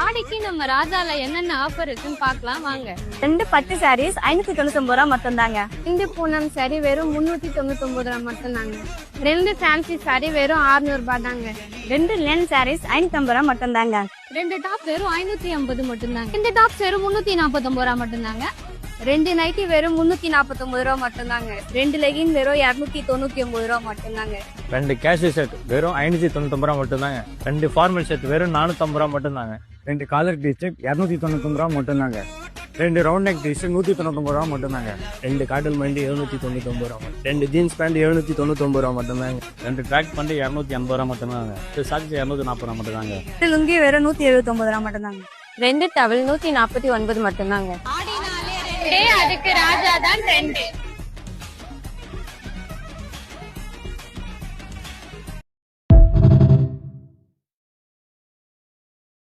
ஆடிக்கு நம்ம ராஜால என்னென்ன ஆஃபர் இருக்குன்னு பாக்கலாம் வாங்க. 2 பட்டு சாரீஸ் 599 ரூபா மட்டும் தாங்க. 2 பூனம் சாரி வெறும் 399 ரூபா மட்டும் தாங்க. 2 ஃபேன்சி சாரி வெறும் 600 ரூபாய் தாங்க. 2 லேன் சாரீஸ் 550 ரூபா மட்டும் தாங்க. 2 டாப் வெறும் 550 மட்டும் தாங்க. 2 டாப் வெறும் 349 ரூபா மட்டும் தாங்க. 2 நைட்டி வெறும் 349 ரூபா மட்டும் தாங்க. 2 லெகின் வெறும் 299 ரூபா மட்டும் தாங்க. 2 கேஷு செட் வெறும் 599 ரூபா மட்டும் தாங்க. 2 ஃபார்மல் செட் வெறும் 450 ரூபா மட்டும் தாங்க. 2 காலர் டிஷர்ட் 299 ரூபா மட்டும் தாங்க. 2 ரவுண்ட் நெக் டிஷர்ட் 199 ரூபா மட்டும் தாங்க. 2 காட்டல் மைண்ட் 799 ரூபா. 2 ஜீன்ஸ் பேண்ட் 799 ரூபா மட்டும் தாங்க. 2 ட்ராக் பண்ணி 280 ரூபா மட்டும் தாங்க. சாக்ஸ் 240 ரூபா மட்டும் தாங்க. லுங்கி வெறும் 179 ரூபா மட்டும் தாங்க. 2 டவல் 149 மட்டும் தாங்க. அதுக்கு ராஜா தான் ட்ரெண்ட்.